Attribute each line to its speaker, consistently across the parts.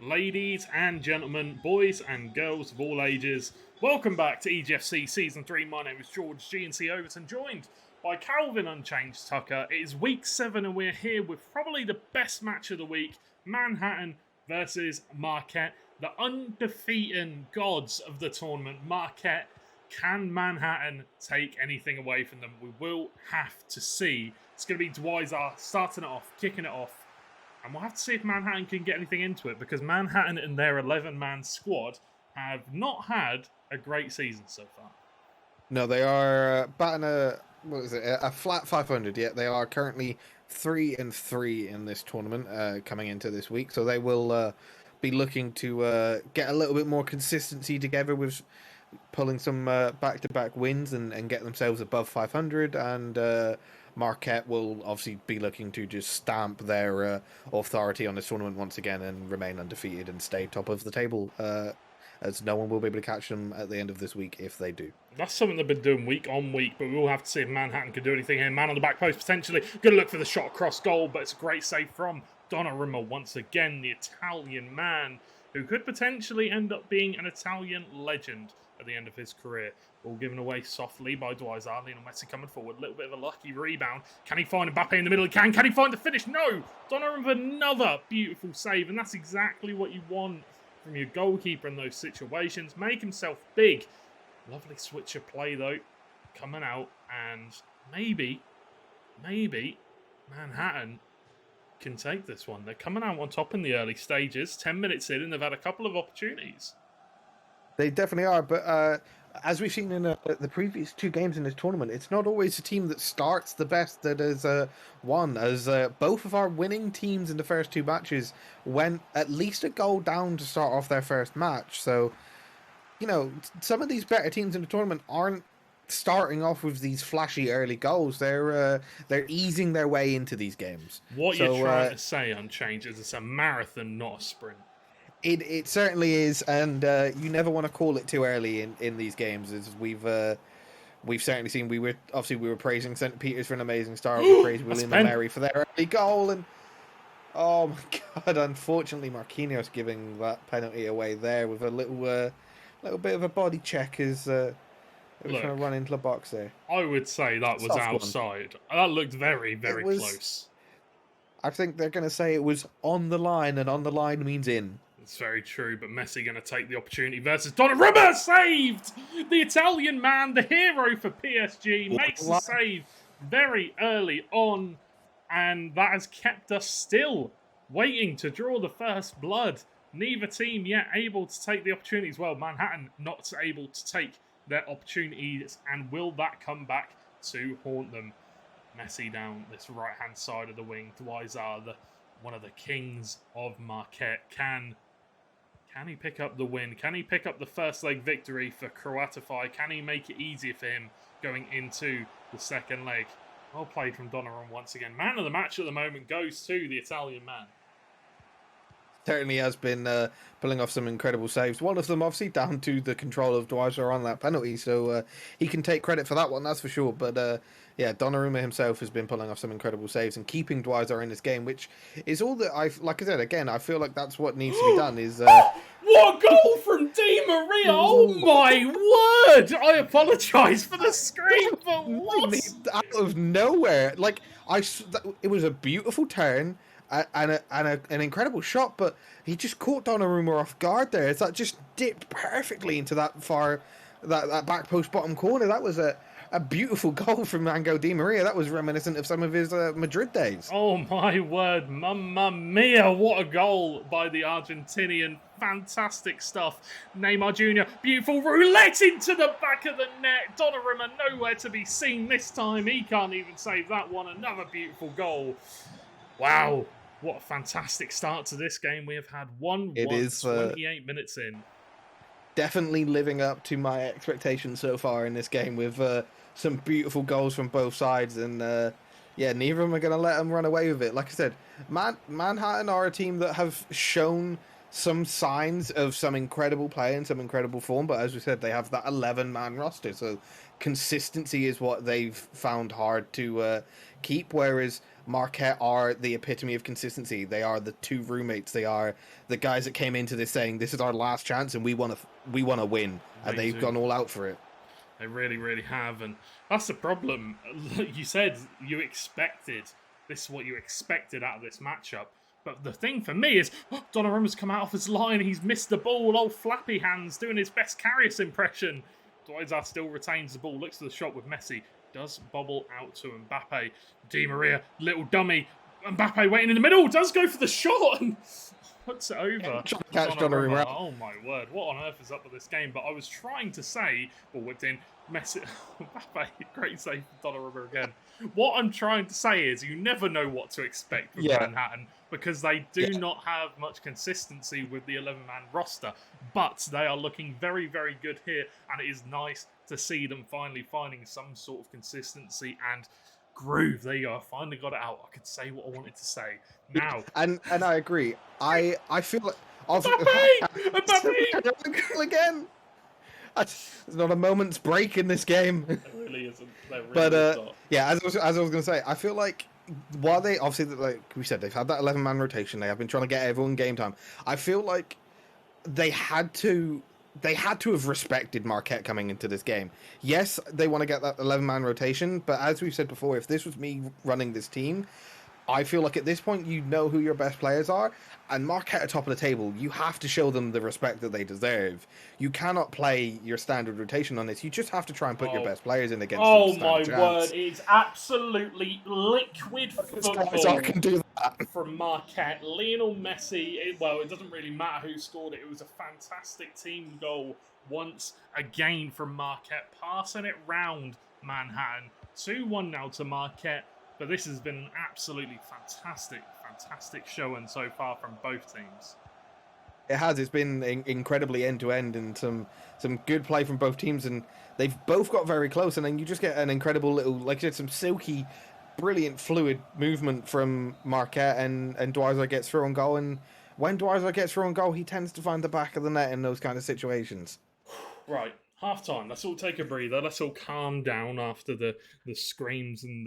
Speaker 1: Ladies and gentlemen, boys and girls of all ages, welcome back to EGFC Season 3. My name is George GNC Overton, joined by Calvin Unchanged Tucker. It is Week 7 and we're here with probably the best match of the week, Manhattan versus Marquette. The undefeated gods of the tournament, Marquette. Can Manhattan take anything away from them? We will have to see. It's going to be Dwyer starting it off, kicking it off. And we'll have to see if Manhattan can get anything into it, because Manhattan and their 11-man squad have not had a great season so far.
Speaker 2: No, they are batting a flat 500. Yet they are currently 3-3 in this tournament coming into this week. So they will be looking to get a little bit more consistency together with pulling some back-to-back wins and get themselves above 500. And Marquette will obviously be looking to just stamp their authority on this tournament once again and remain undefeated and stay top of the table, as no one will be able to catch them at the end of this week if they do.
Speaker 1: That's something they've been doing week on week, but we will have to see if Manhattan can do anything here. Man on the back post, potentially. Good look for the shot across goal, but it's a great save from Donnarumma once again, the Italian man, who could potentially end up being an Italian legend. at the end of his career. Ball given away softly by Dwight Lionel Messi coming forward. A little bit of a lucky rebound. Can he find Mbappe in the middle? Can he find the finish? No! Donnarumma with another beautiful save, and that's exactly what you want from your goalkeeper in those situations. Make himself big. Lovely switch of play, though, coming out, and maybe Manhattan can take this one. They're coming out on top in the early stages. 10 minutes in, and they've had a couple of opportunities.
Speaker 2: They definitely are, but as we've seen in the previous 2 games in this tournament, it's not always the team that starts the best that has won, as both of our winning teams in the first 2 matches went at least a goal down to start off their first match. So, you know, some of these better teams in the tournament aren't starting off with these flashy early goals. They're easing their way into these games.
Speaker 1: What you're trying to say, Unchanged, is it's a marathon, not a sprint.
Speaker 2: It certainly is, and you never want to call it too early in these games. As we've certainly seen, we were praising St. Peter's for an amazing start. We praised William and Mary for their early goal, and oh my God! Unfortunately, Marquinhos giving that penalty away there with a little bit of a body check as they were trying to run into the box there.
Speaker 1: I would say that was outside. That looked very, very close.
Speaker 2: I think they're going to say it was on the line, and on the line means in.
Speaker 1: It's very true, but Messi going to take the opportunity versus Donnarumma. Saved! The Italian man, the hero for PSG, makes the save very early on, and that has kept us still waiting to draw the first blood. Neither team yet able to take the opportunities. Well, Manhattan not able to take their opportunities, and will that come back to haunt them? Messi down this right-hand side of the wing. Dwight, one of the kings of Marquette. Can he pick up the win? Can he pick up the first leg victory for Croatify? Can he make it easier for him going into the second leg? Well played from Donnarumma once again. Man of the match at the moment goes to the Italian man.
Speaker 2: Certainly has been pulling off some incredible saves. One of them, obviously, down to the control of Dwight on that penalty, so he can take credit for that one, that's for sure. But yeah, Donnarumma himself has been pulling off some incredible saves and keeping Dwight in this game, which is all that like I said, again, I feel like that's what needs to be done. Is
Speaker 1: what a goal from Di Maria! Oh my word! I apologise for the scream, but what?
Speaker 2: Out of nowhere, like it was a beautiful turn. And an incredible shot, but he just caught Donnarumma off guard there. It's that just dipped perfectly into that back post bottom corner. That was a beautiful goal from Angel Di Maria. That was reminiscent of some of his Madrid days.
Speaker 1: Oh my word, mamma mia, what a goal by the Argentinian. Fantastic stuff. Neymar Jr., beautiful roulette into the back of the net. Donnarumma nowhere to be seen this time. He can't even save that one. Another beautiful goal. Wow. What a fantastic start to this game. We have had 28 minutes in.
Speaker 2: Definitely living up to my expectations so far in this game with some beautiful goals from both sides. And yeah, neither of them are going to let them run away with it. Like I said, Manhattan are a team that have shown some signs of some incredible play and some incredible form. But as we said, they have that 11-man roster. So consistency is what they've found hard to keep, whereas Marquette are the epitome of consistency. They are the 2 roommates. They are the guys that came into this saying, this is our last chance and we want to win. And they've gone all out for it.
Speaker 1: They really, really have. And that's the problem. You said you expected, this is what you expected out of this matchup. But the thing for me is, Donnarumma's come out off his line. He's missed the ball. Old flappy hands doing his best Karius impression. Dwight still retains the ball. Looks to the shot with Messi. Does bobble out to Mbappe. Di Maria, little dummy. Mbappe waiting in the middle. Does go for the shot and puts it over.
Speaker 2: Catch Donnarumma.
Speaker 1: Oh my word. What on earth is up with this game? But I was trying to say, ball whipped in. Messi. Mbappe, great save for Donnarumma again. What I'm trying to say is you never know what to expect from Manhattan because they do not have much consistency with the 11-man roster. But they are looking very, very good here. And it is nice to see them finally finding some sort of consistency and groove. There you go. I finally got it out. I could say what I wanted to say. Now.
Speaker 2: And I agree. I feel like...
Speaker 1: Mbappe!
Speaker 2: Again! There's not a moment's break in this game.
Speaker 1: There really isn't.
Speaker 2: Yeah, as I was going to say, I feel like while they obviously, like we said, they've had that 11-man rotation. They have been trying to get everyone game time. I feel like they had to they had to have respected Marquette coming into this game. Yes, they want to get that 11-man rotation, but as we've said before, if this was me running this team, I feel like at this point you know who your best players are, and Marquette at top of the table, you have to show them the respect that they deserve. You cannot play your standard rotation on this. You just have to try and put your
Speaker 1: Oh,
Speaker 2: best players in against them to
Speaker 1: oh
Speaker 2: stand a
Speaker 1: my word!
Speaker 2: chance.
Speaker 1: It's absolutely liquid
Speaker 2: I
Speaker 1: football
Speaker 2: can do that.
Speaker 1: from Marquette. Lionel Messi. It doesn't really matter who scored it. It was a fantastic team goal once again from Marquette, passing it round Manhattan. 2-1 now to Marquette. But this has been an absolutely fantastic showing so far from both teams.
Speaker 2: It has. It's been incredibly end to end, and some good play from both teams, and they've both got very close. And then you just get an incredible little, like I said, some silky, brilliant, fluid movement from Marquette, and Dwyer gets through on goal. And when Dwyer gets through on goal, he tends to find the back of the net in those kind of situations.
Speaker 1: Right, half time. Let's all take a breather. Let's all calm down after the screams and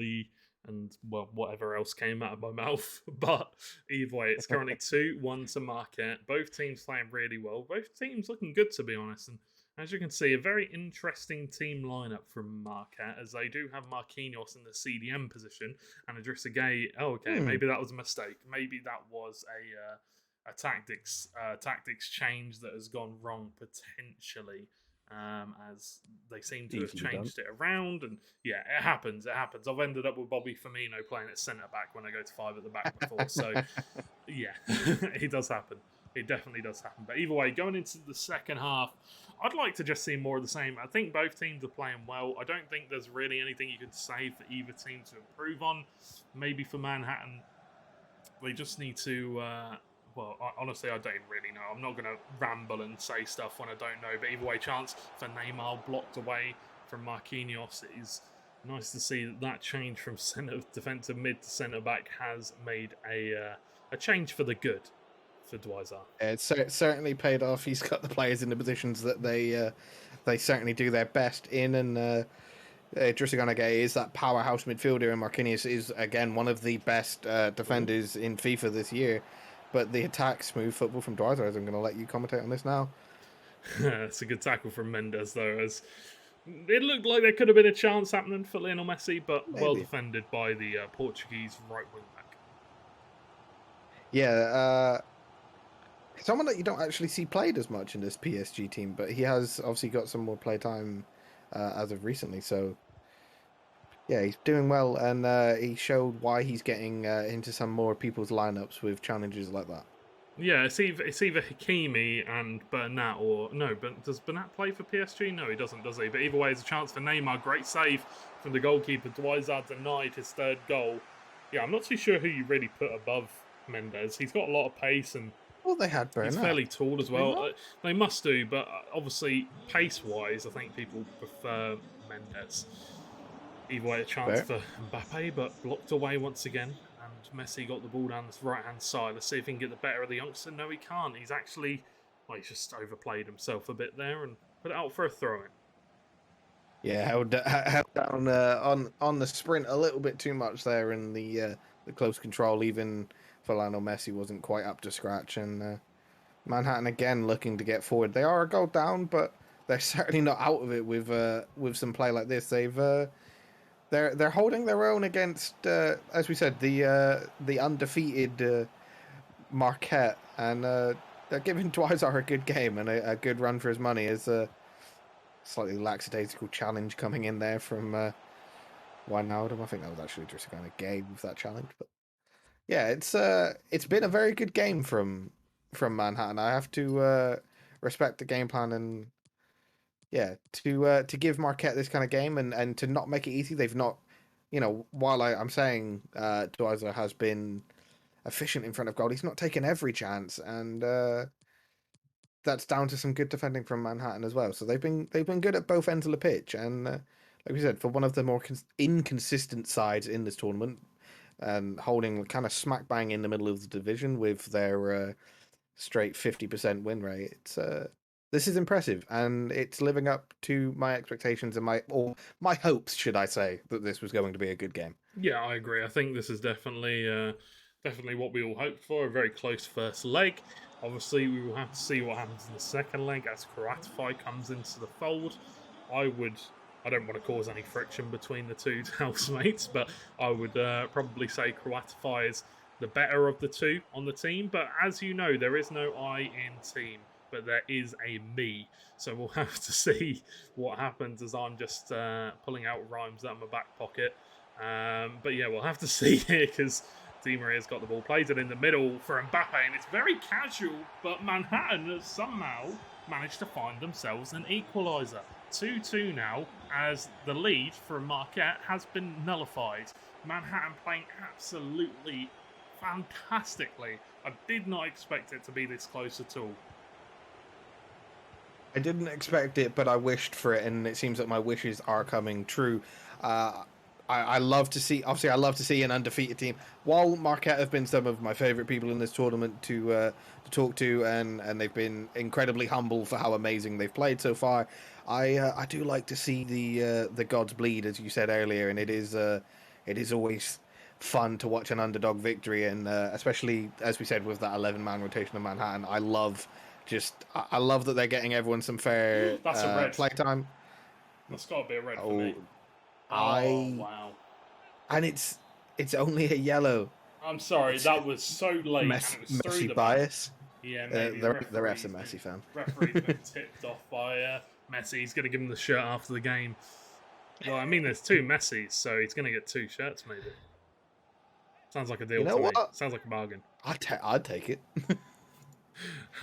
Speaker 1: well, whatever else came out of my mouth. But either way, it's currently 2-1 to Marquette. Both teams playing really well. Both teams looking good, to be honest. And as you can see, a very interesting team lineup from Marquette, as they do have Marquinhos in the CDM position and Idrissa Gueye. Oh, okay, maybe that was a mistake. Maybe that was a tactics change that has gone wrong potentially. As they seem to have changed it around, and yeah, it happens. It happens. I've ended up with Bobby Firmino playing at centre back when I go to 5 at the back before, so yeah, it does happen. It definitely does happen. But either way, going into the second half, I'd like to just see more of the same. I think both teams are playing well. I don't think there's really anything you could say for either team to improve on. Maybe for Manhattan, they just need to. Honestly, I don't really know. I'm not going to ramble and say stuff when I don't know. But either way, chance for Neymar blocked away from Marquinhos. It is nice to see that change from centre defensive mid to centre back has made a change for the good for Dwyer.
Speaker 2: It's certainly paid off. He's got the players in the positions that they certainly do their best in, and Idrissa Gueye is that powerhouse midfielder, and Marquinhos is again one of the best defenders in FIFA this year. But the attack, smooth football from Dwyer. I'm going to let you commentate on this now.
Speaker 1: It's a good tackle from Mendes, though, as it looked like there could have been a chance happening for Lionel Messi, but well defended by the Portuguese right wing back.
Speaker 2: Yeah, someone that you don't actually see played as much in this PSG team, but he has obviously got some more play time as of recently. So yeah, he's doing well, and he showed why he's getting into some more people's lineups with challenges like that.
Speaker 1: Yeah, it's either Hakimi and Bernat, or no, but does Bernat play for PSG? No, he doesn't, does he? But either way, it's a chance for Neymar. Great save from the goalkeeper. Dwyer denied his third goal. Yeah, I'm not too sure who you really put above Mendes. He's got a lot of pace, and
Speaker 2: well, they had Bernat.
Speaker 1: He's fairly tall as well. They must do, but obviously pace-wise, I think people prefer Mendes. Either way, a chance for Mbappe, but blocked away once again. And Messi got the ball down the right-hand side. Let's see if he can get the better of the youngster. No, he can't. He's actually, he's just overplayed himself a bit there and put it out for a throw-in.
Speaker 2: Yeah, held down on the sprint a little bit too much there in the close control. Even for Lionel Messi wasn't quite up to scratch, and Manhattan again looking to get forward. They are a goal down, but they're certainly not out of it with some play like this. They're holding their own against, as we said, the undefeated Marquette, and they're giving Dwyer a good game and a good run for his money. As a slightly lackadaisical challenge coming in there from Wijnaldum. I think that was actually just a kind of game with that challenge, but yeah, it's been a very good game from Manhattan. I have to respect the game plan, and yeah, to give Marquette this kind of game and to not make it easy. They've not, while I'm saying Dwyer has been efficient in front of goal, he's not taken every chance, and that's down to some good defending from Manhattan as well. So they've been good at both ends of the pitch, and like we said, for one of the more inconsistent sides in this tournament, and holding kind of smack bang in the middle of the division with their straight 50% win rate. This is impressive, and it's living up to my expectations and my hopes, should I say, that this was going to be a good game.
Speaker 1: Yeah, I agree. I think this is definitely Definitely what we all hoped for. A very close first leg. Obviously, we will have to see what happens in the second leg as Karatify comes into the fold. I don't want to cause any friction between the two housemates, but I would probably say Karatify is the better of the two on the team. But as you know, there is no I in team, but there is a me. So we'll have to see what happens as I'm just pulling out rhymes out of my back pocket. But yeah, we'll have to see here because Di Maria's got the ball, plays it in the middle for Mbappe, and it's very casual, but Manhattan has somehow managed to find themselves an equaliser. 2-2 now, as the lead from Marquette has been nullified. Manhattan playing absolutely fantastically. I did not expect it to be this close at all.
Speaker 2: I didn't expect it, but I wished for it, and it seems that my wishes are coming true. I love to see, obviously, I love to see an undefeated team. While Marquette have been some of my favourite people in this tournament to talk to, and they've been incredibly humble for how amazing they've played so far, I do like to see the gods bleed, as you said earlier, and it is always fun to watch an underdog victory, and especially as we said with that 11-man rotation of Manhattan. I love that they're getting everyone some fair
Speaker 1: That's a red.
Speaker 2: playtime.
Speaker 1: That's got to be a red for
Speaker 2: Oh,
Speaker 1: me. Oh, wow.
Speaker 2: And it's only a yellow.
Speaker 1: I'm sorry, that was so late. And it was through
Speaker 2: Messi
Speaker 1: the
Speaker 2: bias.
Speaker 1: Yeah, maybe
Speaker 2: The ref's a Messi fan.
Speaker 1: Referee's been tipped off by Messi. He's going to give him the shirt after the game. Well, I mean, there's two Messis, so he's going to get two shirts, maybe. Sounds like a deal to me. Sounds like a bargain.
Speaker 2: I'd take it.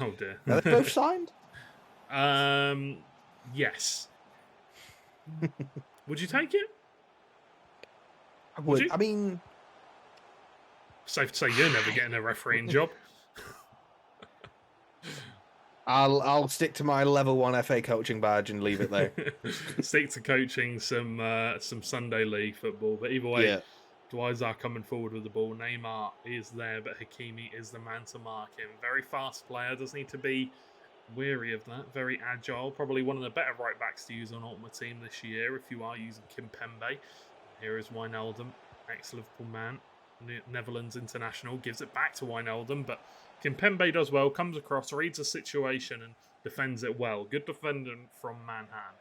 Speaker 1: Oh dear.
Speaker 2: Are they both signed?
Speaker 1: Yes. Would you take it?
Speaker 2: I would. I mean,
Speaker 1: safe to say you're never getting a refereeing job.
Speaker 2: I'll stick to my level 1 FA coaching badge and leave it there.
Speaker 1: Stick to coaching some Sunday league football, but either way, yeah. Dwizar coming forward with the ball. Neymar is there, but Hakimi is the man to mark him. Very fast player, does need to be weary of that. Very agile, probably one of the better right backs to use on Ultimate Team this year if you are using Kimpembe. Here is Wijnaldum, ex-Liverpool man, Netherlands international, gives it back to Wijnaldum, but Kimpembe does well, comes across, reads the situation and defends it well. Good defending from Manhattan.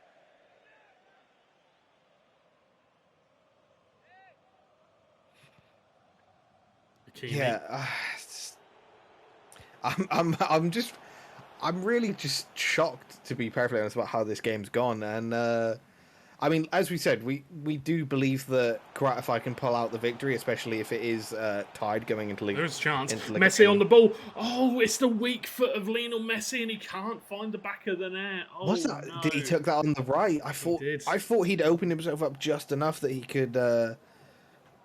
Speaker 1: Hakimi.
Speaker 2: Yeah, I'm really just shocked, to be perfectly honest, about how this game's gone. And I mean, as we said, we do believe that Karatify can pull out the victory, especially if it is tied going into league.
Speaker 1: There's a chance. Messi on the ball. Oh, it's the weak foot of Lionel Messi, and he can't find the back of the net. Oh,
Speaker 2: what's that? No. Did he took that on the right? I thought he'd opened himself up just enough that he could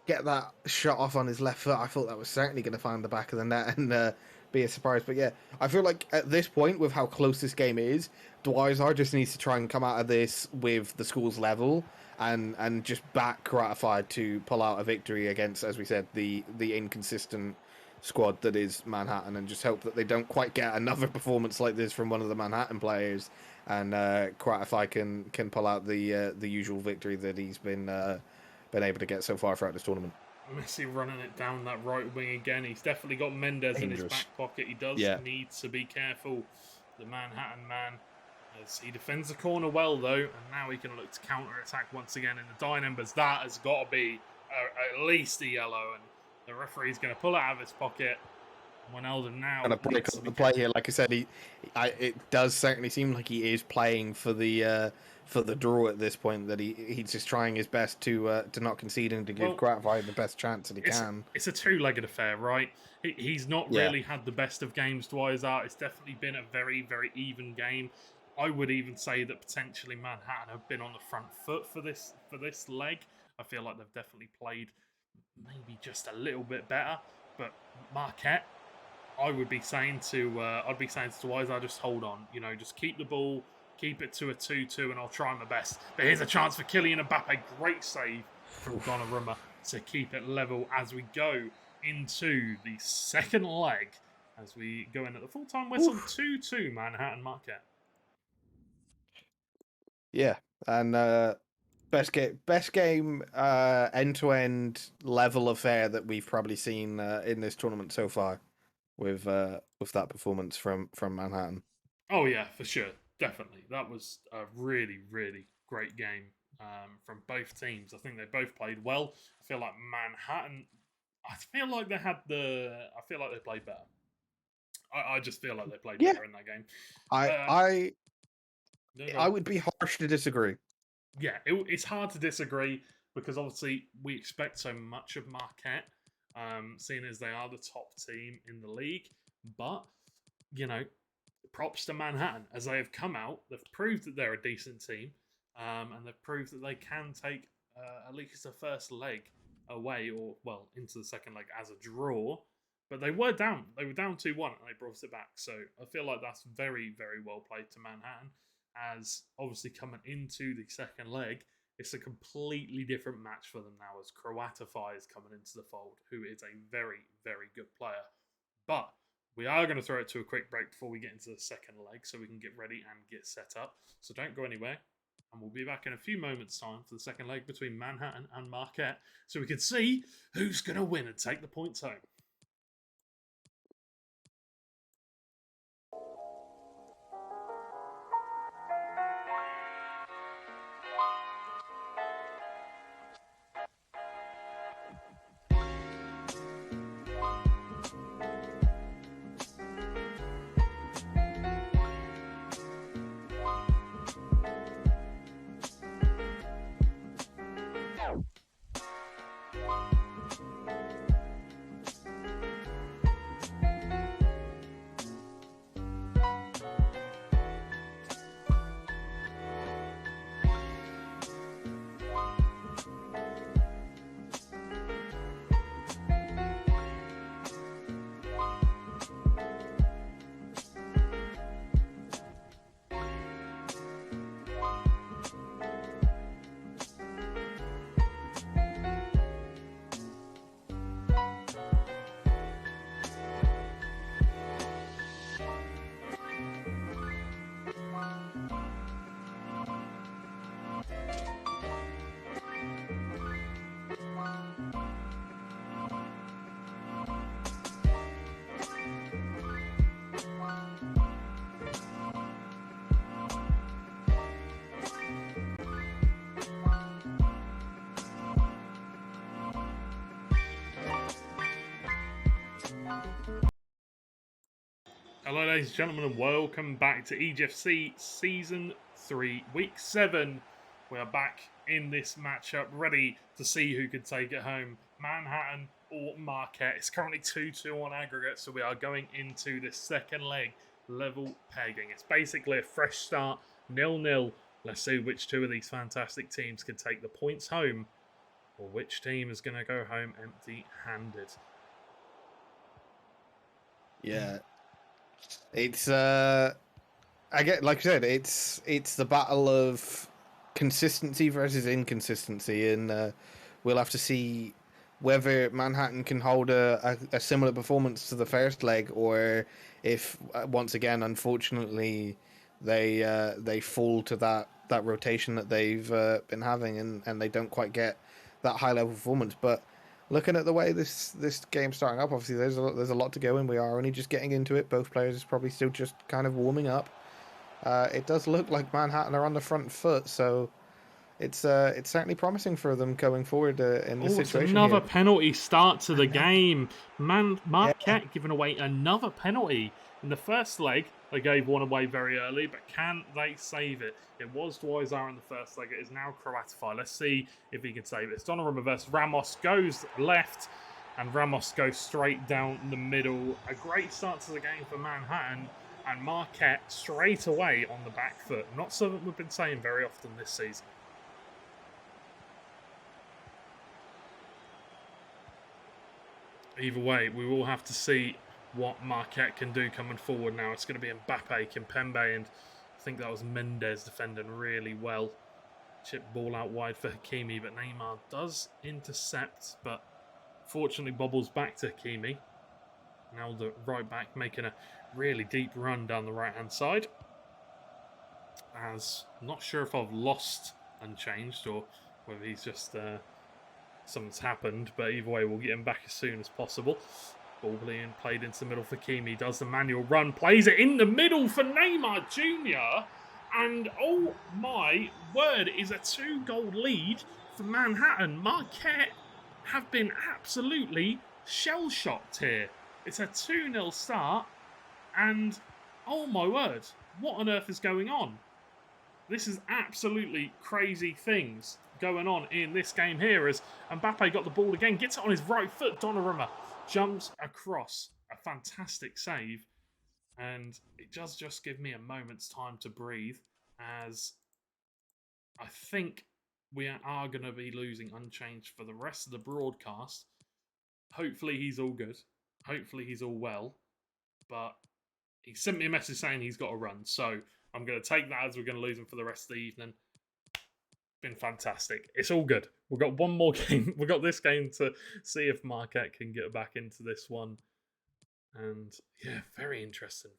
Speaker 2: get that shot off on his left foot. I thought that was certainly going to find the back of the net and be a surprise. But yeah, I feel like at this point, with how close this game is, Dwizar just needs to try and come out of this with the school's level and just back Karatify to pull out a victory against, as we said, the inconsistent squad that is Manhattan, and just hope that they don't quite get another performance like this from one of the Manhattan players, and Karatify can pull out the usual victory that he's been able to get so far throughout this tournament.
Speaker 1: Messi running it down that right wing again. He's definitely got Mendes in his back pocket. He does need to be careful, the Manhattan man, as he defends the corner well, though, and now he can look to counter-attack once again in the die numbers. That has got to be at least a yellow, and the referee's going to pull it out of his pocket. Wijnaldum now
Speaker 2: going to break up the play here. Like I said, it does certainly seem like he is playing for the draw at this point. That he's just trying his best to not concede and to give Karatify the best chance that he can.
Speaker 1: It's a two-legged affair, right? He's not really had the best of games. Dwizar. It's definitely been a very, very even game. I would even say that potentially Manhattan have been on the front foot for this leg. I feel like they've definitely played maybe just a little bit better. But Marquette, I'd be saying to Dwizar, just hold on. You know, just keep the ball, keep it to a 2-2, and I'll try my best. But here's a chance for Kylian Mbappe. Great save from Donnarumma to keep it level as we go into the second leg. As we go in at the full-time whistle, 2-2 Manhattan Marquette.
Speaker 2: Yeah, and best game end-to-end level affair that we've probably seen in this tournament so far with that performance from Manhattan.
Speaker 1: Oh yeah, for sure, definitely. That was a really, really great game from both teams. I think they both played well. I feel like Manhattan. I feel like they had the. I feel like they played better. I just feel like they played
Speaker 2: Yeah,
Speaker 1: better in that game.
Speaker 2: I
Speaker 1: Uh,
Speaker 2: I
Speaker 1: no, go
Speaker 2: I
Speaker 1: on.
Speaker 2: would be harsh to disagree.
Speaker 1: Yeah, it's hard to disagree because obviously we expect so much of Marquette, seeing as they are the top team in the league. But you know, props to Manhattan as they have come out. They've proved that they're a decent team, and they've proved that they can take at least the first leg away, or well, into the second leg as a draw. But they were down. They were down 2-1, and they brought it back. So I feel like that's very, very well played to Manhattan. As obviously coming into the second leg, it's a completely different match for them now. As Croatify is coming into the fold, who is a very, very good player. But we are going to throw it to a quick break before we get into the second leg so we can get ready and get set up. So don't go anywhere. And we'll be back in a few moments' time for the second leg between Manhattan and Marquette so we can see who's going to win and take the points home. Hello, ladies and gentlemen, and welcome back to EGFC Season 3, Week 7. We are back in this matchup, ready to see who could take it home, Manhattan or Marquette. It's currently 2-2 on aggregate, so we are going into the second leg, level pegging. It's basically a fresh start, 0-0. Let's see which two of these fantastic teams can take the points home, or which team is going to go home empty-handed.
Speaker 2: Yeah. It's I get, like I said, it's the battle of consistency versus inconsistency, and we'll have to see whether Manhattan can hold a similar performance to the first leg, or if once again, unfortunately, they fall to that rotation that they've been having, and they don't quite get that high level performance. But looking at the way this game's starting up, obviously there's a lot to go, and we are only just getting into it. Both players are probably still just kind of warming up. It does look like Manhattan are on the front foot, so it's certainly promising for them going forward in this situation.
Speaker 1: It's another
Speaker 2: here.
Speaker 1: penalty start to the game. Marquette giving away another penalty. In the first leg, they gave one away very early, but can they save it? It was Dwyzar in the first leg. It is now Croatify. Let's see if he can save it. It's Donnarumma versus Ramos. Goes left, and Ramos goes straight down the middle. A great start to the game for Manhattan, and Marquette straight away on the back foot. Not something we've been saying very often this season. Either way, we will have to see what Marquette can do coming forward now. It's going to be Mbappe, Kimpembe, and I think that was Mendes defending really well. Chip ball out wide for Hakimi, but Neymar does intercept, but fortunately bobbles back to Hakimi. Now the right back making a really deep run down the right-hand side. As I'm not sure if I've lost Unchanged or whether he's just something's happened. But either way, we'll get him back as soon as possible. Ball being played into the middle for Kimi. Does the manual run. Plays it in the middle for Neymar Jr. And oh my word, is a 2-goal lead for Manhattan. Marquette have been absolutely shell-shocked here. It's a 2-0 start. And oh my word, what on earth is going on? This is absolutely crazy things going on in this game here as Mbappe got the ball again, gets it on his right foot. Donnarumma jumps across. A fantastic save. And it does just give me a moment's time to breathe as I think we are going to be losing Unchanged for the rest of the broadcast. Hopefully he's all good. Hopefully he's all well. But he sent me a message saying he's got to run. So I'm going to take that as we're going to lose him for the rest of the evening. Been fantastic. It's all good. We've got one more game. We've got this game to see if Marquette can get back into this one. And yeah, very interesting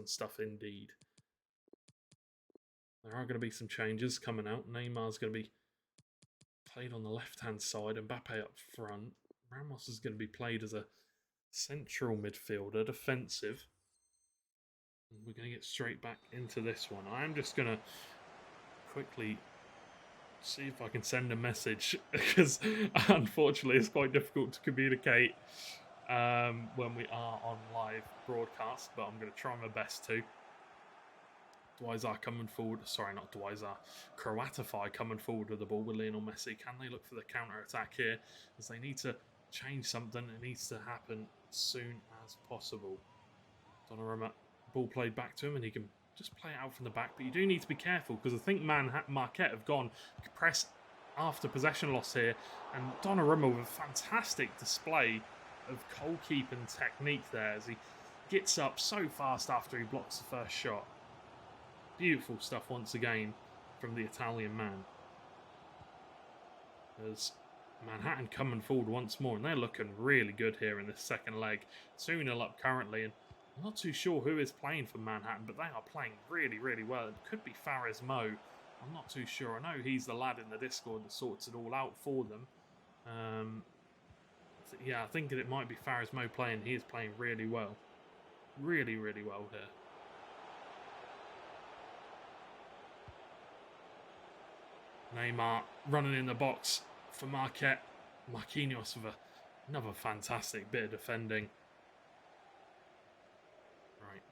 Speaker 1: stuff indeed. There are going to be some changes coming out. Neymar's going to be played on the left-hand side. Mbappe up front. Ramos is going to be played as a central midfielder, defensive. And we're going to get straight back into this one. I am just going to quickly see if I can send a message because unfortunately it's quite difficult to communicate when we are on live broadcast, but I'm going to try my best to. Dwyzar coming forward. Sorry, not Dwyzar. Croatify coming forward with the ball with Lionel Messi. Can they look for the counter-attack here? As they need to change something. It needs to happen as soon as possible. Donnarumma, ball played back to him, and he can just play it out from the back. But you do need to be careful, because I think Marquette have gone press after possession loss here. And Donnarumma with a fantastic display of goalkeeping technique there as he gets up so fast after he blocks the first shot. Beautiful stuff once again from the Italian man. There's Manhattan coming forward once more, and they're looking really good here in this second leg. 2-0 up currently, and I'm not too sure who is playing for Manhattan, but they are playing really, really well. It could be Fares Mo. I'm not too sure. I know he's the lad in the Discord that sorts it all out for them. Yeah, I think it might be Fares Mo playing. He is playing really well. Really, really well here. Neymar running in the box for Marquette. Marquinhos with another fantastic bit of defending. Right.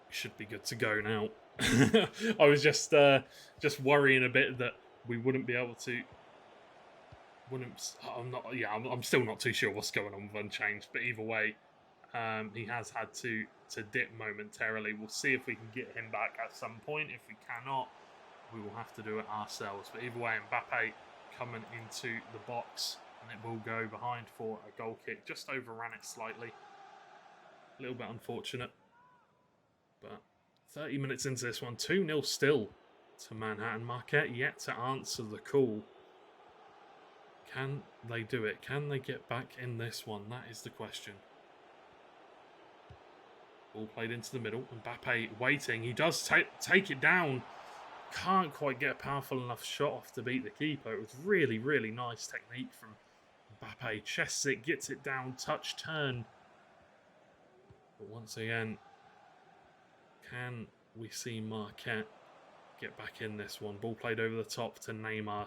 Speaker 1: Should be good to go now. I was just worrying a bit that we wouldn't be able to. I'm still not too sure what's going on with Unchanged, but either way, he has had to dip momentarily. We'll see if we can get him back at some point. If we cannot, we will have to do it ourselves. But either way, Mbappe coming into the box, and it will go behind for a goal kick. Just overran it slightly. A little bit unfortunate. But 30 minutes into this one, 2-0 still to Manhattan. Marquette yet to answer the call. Can they do it? Can they get back in this one? That is the question. Ball played into the middle. Mbappe waiting. He does take it down. Can't quite get a powerful enough shot off to beat the keeper. It was really, really nice technique from Mbappe. Chests it, gets it down, touch, turn. But once again, can we see Marquette get back in this one? Ball played over the top to Neymar.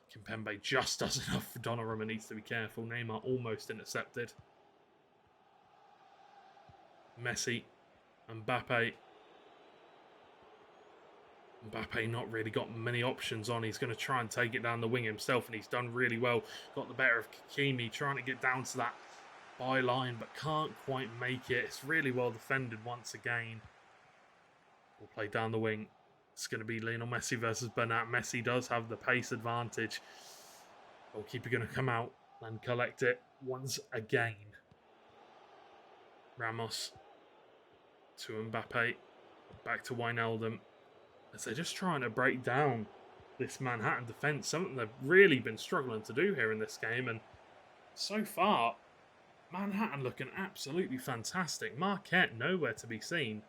Speaker 1: Kimpembe just does enough for Donnarumma. Needs to be careful. Neymar almost intercepted. Messi. Mbappe. Mbappe not really got many options on. He's going to try and take it down the wing himself, and he's done really well. Got the better of Kimi, trying to get down to that byline, but can't quite make it. It's really well defended once again. We'll play down the wing. It's going to be Lionel Messi versus Bernat. Messi does have the pace advantage. Goalkeeper going to come out and collect it once again. Ramos to Mbappe. Back to Wijnaldum. As they're just trying to break down this Manhattan defence. Something they've really been struggling to do here in this game. And so far, Manhattan looking absolutely fantastic. Marquette nowhere to be seen.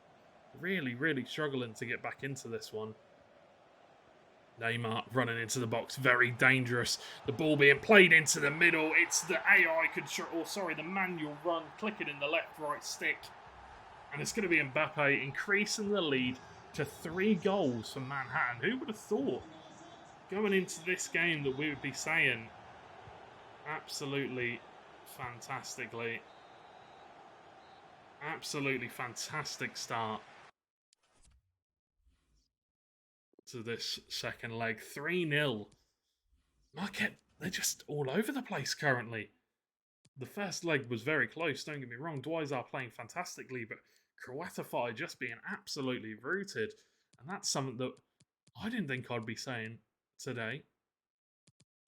Speaker 1: Really, really struggling to get back into this one. Neymar running into the box, very dangerous. The ball being played into the middle. It's the AI control, or sorry, the manual run, clicking in the left-right stick. And it's going to be Mbappe increasing the lead to 3 goals for Manhattan. Who would have thought going into this game that we would be saying absolutely fantastic fantastic start to this second leg. 3-0. Marquette, they're just all over the place currently. The first leg was very close, don't get me wrong. Dwight are playing fantastically, but Croatify just being absolutely rooted. And that's something that I didn't think I'd be saying today.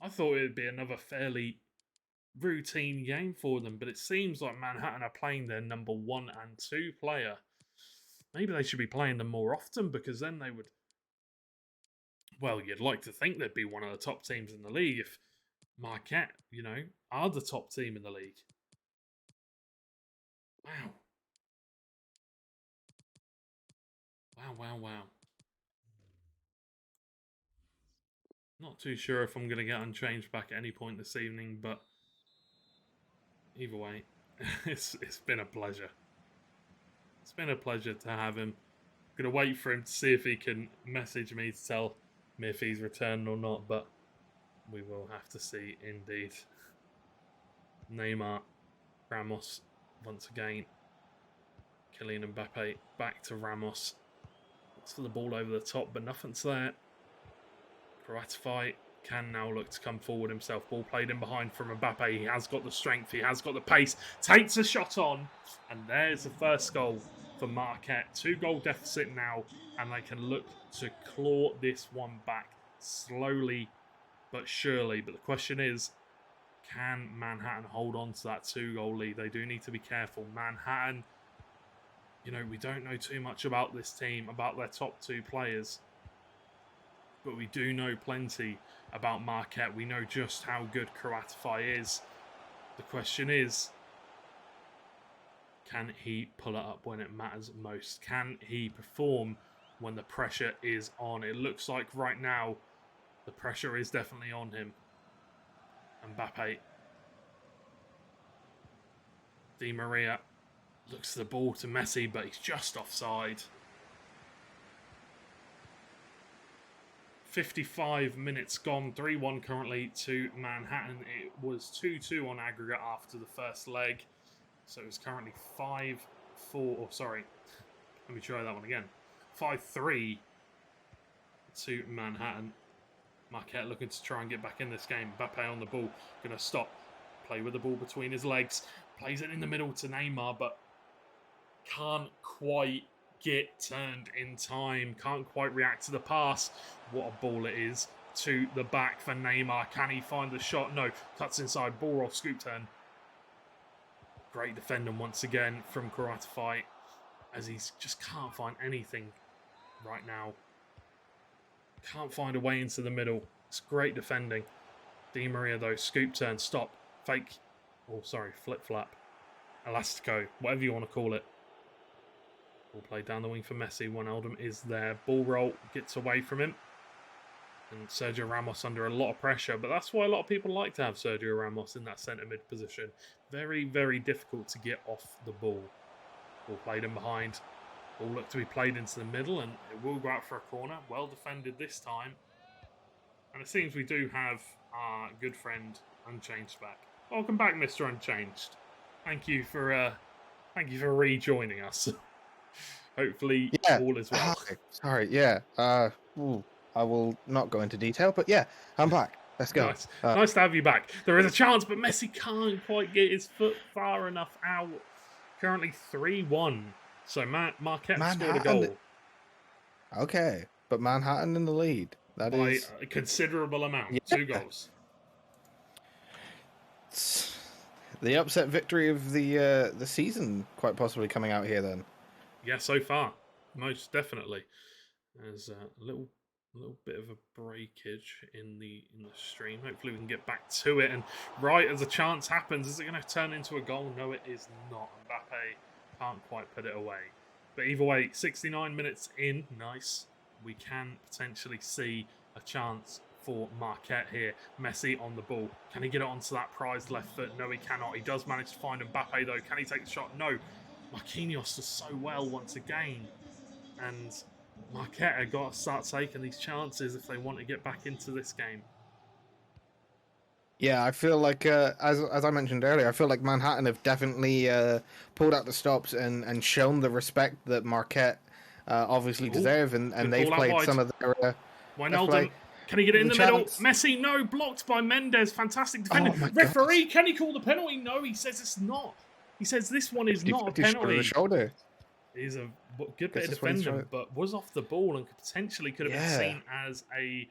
Speaker 1: I thought it would be another fairly routine game for them, but it seems like Manhattan are playing their number 1 and 2 player. Maybe they should be playing them more often, because then they would... Well, you'd like to think they'd be one of the top teams in the league if Marquette, are the top team in the league. Wow. Wow. Not too sure if I'm going to get unchanged back at any point this evening, but either way, it's been a pleasure. It's been a pleasure to have him. I'm going to wait for him to see if he can message me to tell me if he's returned or not, but we will have to see indeed. Neymar, Ramos once again. Kylian Mbappe back to Ramos. Looks for the ball over the top, but nothing's there. Croatify can now look to come forward himself. Ball played in behind from Mbappe. He has got the strength. He has got the pace. Takes a shot on. And there's the first goal for Marquette. 2-goal deficit now. And they can look to claw this one back slowly but surely. But the question is, can Manhattan hold on to that 2-goal lead? They do need to be careful. Manhattan, we don't know too much about this team, about their top 2 players. But we do know plenty about Marquette. We know just how good Croatify is. The question is, can he pull it up when it matters most? Can he perform when the pressure is on? It looks like right now the pressure is definitely on him. Mbappe. Di Maria looks at the ball to Messi, but he's just offside. 55 minutes gone, 3-1 currently to Manhattan. It was 2-2 on aggregate after the first leg. So it's currently 5-4, let me try that one again. 5-3 to Manhattan. Marquette looking to try and get back in this game. Mbappe on the ball, going to stop. Play with the ball between his legs. Plays it in the middle to Neymar, but can't quite get turned in time. Can't quite react to the pass. What a ball it is to the back for Neymar. Can he find the shot? No. Cuts inside. Ball roll. Scoop turn. Great defending once again from Croatify, as he just can't find anything right now. Can't find a way into the middle. It's great defending. Di Maria though. Scoop turn. Stop. Fake. Flip flap. Elastico. Whatever you want to call it. Ball played down the wing for Messi. Wijnaldum is there. Ball roll gets away from him. And Sergio Ramos under a lot of pressure. But that's why a lot of people like to have Sergio Ramos in that centre mid position. Very, very difficult to get off the ball. Ball played in behind. Ball looked to be played into the middle. And it will go out for a corner. Well defended this time. And it seems we do have our good friend Unchanged back. Welcome back, Mr. Unchanged. Thank you for rejoining us. Hopefully, all is well.
Speaker 2: Sorry, yeah. I will not go into detail, but yeah, I'm back. Let's go.
Speaker 1: Nice to have you back. There is a chance, but Messi can't quite get his foot far enough out. Currently 3-1. So Marquette scored a goal.
Speaker 2: Okay, but Manhattan in the lead. That is
Speaker 1: by a considerable amount. Yeah. 2 goals.
Speaker 2: The upset victory of the season, quite possibly coming out here then.
Speaker 1: Yeah, so far, most definitely. There's a little bit of a breakage in the stream. Hopefully we can get back to it. And right as a chance happens, is it going to turn into a goal? No, it is not. Mbappe can't quite put it away. But either way, 69 minutes in, nice. We can potentially see a chance for Marquette here. Messi on the ball. Can he get it onto that prized left foot? No, he cannot. He does manage to find Mbappe, though. Can he take the shot? No. Marquinhos does so well once again. And Marquette have got to start taking these chances if they want to get back into this game.
Speaker 2: Yeah, I feel like, as I mentioned earlier, I feel like Manhattan have definitely pulled out the stops and shown the respect that Marquette obviously deserve, and they've played some of their best play.
Speaker 1: Wijnaldum, can he get it in the middle?
Speaker 2: chance.
Speaker 1: Messi, no, blocked by Mendes. Fantastic defending.
Speaker 2: Oh my
Speaker 1: Referee,
Speaker 2: gosh.
Speaker 1: can he call the penalty? No, he says it's not. He says this one is not a penalty.
Speaker 2: Shoulder.
Speaker 1: He's a good bit of defending, but was off the ball and potentially could have been seen as a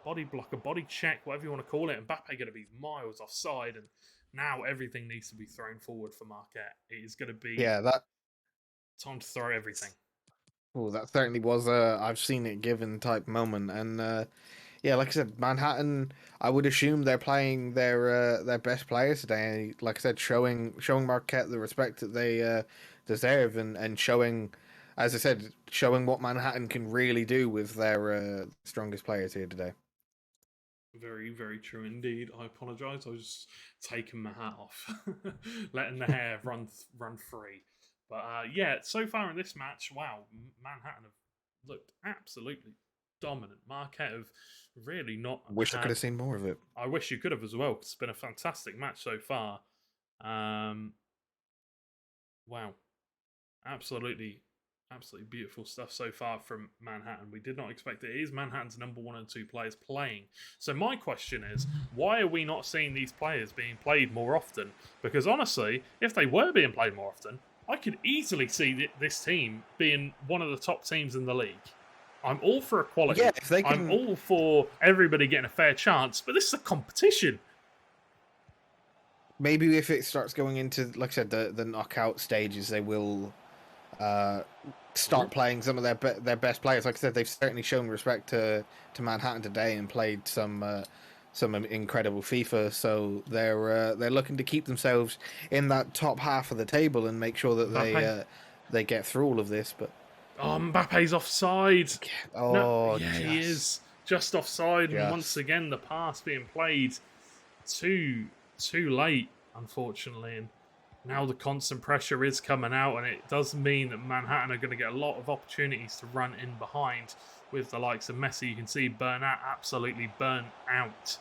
Speaker 1: body block, a body check, whatever you want to call it. Mbappe going to be miles offside, and now everything needs to be thrown forward for Marquette. It is going to be time to throw everything.
Speaker 2: Oh, that certainly was a I've seen it given type moment, and like I said, Manhattan. I would assume they're playing their best players today. Like I said, showing Marquette the respect that they deserve, and showing, as I said, showing what Manhattan can really do with their strongest players here today.
Speaker 1: Very, very true indeed. I apologise. I was just taking my hat off, letting the hair run free. But so far in this match, wow, Manhattan have looked absolutely dominant. Marquette have really not.
Speaker 2: Wish I could have seen more of it.
Speaker 1: I wish you could have as well. 'Cause it's been a fantastic match so far. Wow, absolutely beautiful stuff so far from Manhattan. We did not expect it. It is Manhattan's number 1 and 2 players playing. So my question is, why are we not seeing these players being played more often? Because honestly, if they were being played more often, I could easily see this team being one of the top teams in the league. I'm all for equality.
Speaker 2: Yeah, if they can...
Speaker 1: I'm all for everybody getting a fair chance, but this is a competition.
Speaker 2: Maybe if it starts going into, like I said, the knockout stages, they will start playing some of their best players. Like I said, they've certainly shown respect to Manhattan today and played some incredible FIFA. So they're looking to keep themselves in that top half of the table and make sure that they get through all of this. But
Speaker 1: Mbappe's offside.
Speaker 2: Oh,
Speaker 1: he is just offside, and once again the pass being played too late, unfortunately. And now the constant pressure is coming out, and it does mean that Manhattan are going to get a lot of opportunities to run in behind with the likes of Messi. You can see Bernat absolutely burnt out.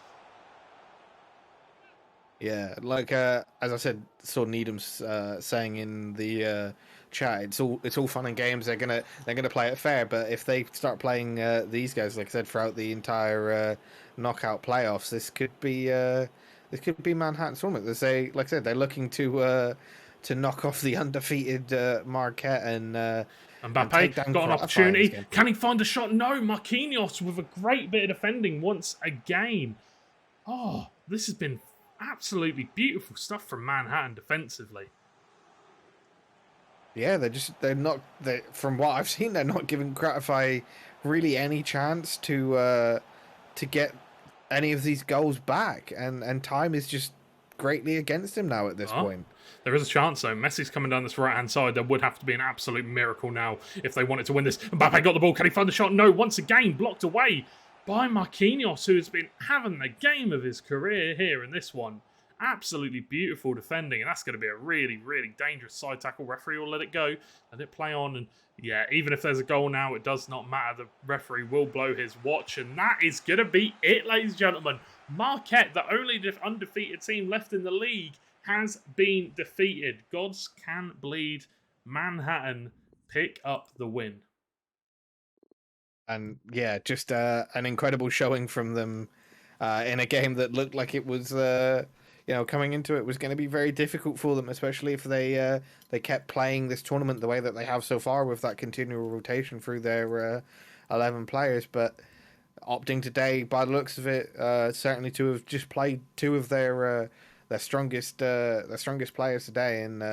Speaker 2: Yeah, like as I said, saw Needham's saying in the chat, it's all fun and games. They're gonna play it fair, but if they start playing these guys, like I said, throughout the entire knockout playoffs, this could be Manhattan's tournament. Like I said, they're looking to knock off the undefeated Marquette and
Speaker 1: Mbappe got an opportunity. Can he find a shot? No, Marquinhos with a great bit of defending once again. Oh, this has been absolutely beautiful stuff from Manhattan defensively.
Speaker 2: Yeah, from what I've seen, they're not giving Gratify really any chance to get any of these goals back, and time is just greatly against him now at this point.
Speaker 1: There is a chance though. Messi's coming down this right hand side. There would have to be an absolute miracle now if they wanted to win this. Mbappe got the ball. Can he find the shot? No. Once again, blocked away by Marquinhos, who has been having the game of his career here in this one. Absolutely beautiful defending, and that's going to be a really, really dangerous side tackle. Referee will let it go, let it play on, and yeah, even if there's a goal now, it does not matter. The referee will blow his watch, and that is going to be it, ladies and gentlemen. Marquette, the only undefeated team left in the league, has been defeated. Gods can bleed. Manhattan pick up the win.
Speaker 2: And yeah, just an incredible showing from them in a game that looked like it was, coming into it was going to be very difficult for them, especially if they kept playing this tournament the way that they have so far with that continual rotation through their 11 players. But opting today, by the looks of it, certainly to have just played two of their strongest players today, and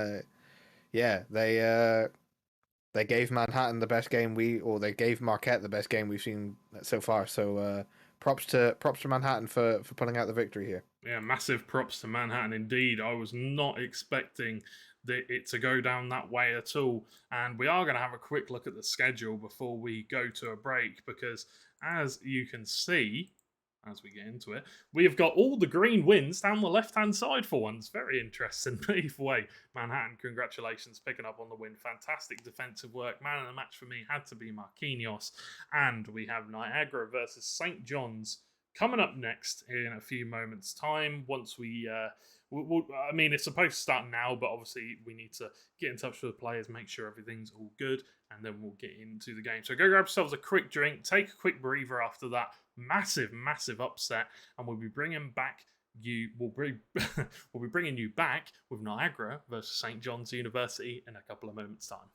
Speaker 2: they gave Manhattan the best game they gave Marquette the best game we've seen so far. So props to Manhattan for pulling out the victory here.
Speaker 1: Yeah, massive props to Manhattan indeed. I was not expecting it to go down that way at all. And we are going to have a quick look at the schedule before we go to a break, because as you can see, as we get into it, we have got all the green wins down the left-hand side for once. Very interesting. But either way, Manhattan, congratulations, picking up on the win. Fantastic defensive work. Man of the match for me had to be Marquinhos. And we have Niagara versus St. John's coming up next in a few moments' time. Once we, I mean, it's supposed to start now, but obviously we need to get in touch with the players, make sure everything's all good, and then we'll get into the game. So go grab yourselves a quick drink, take a quick breather after that massive upset, and we'll be bringing back we'll be bringing you back with Niagara versus St. John's University in a couple of moments' time.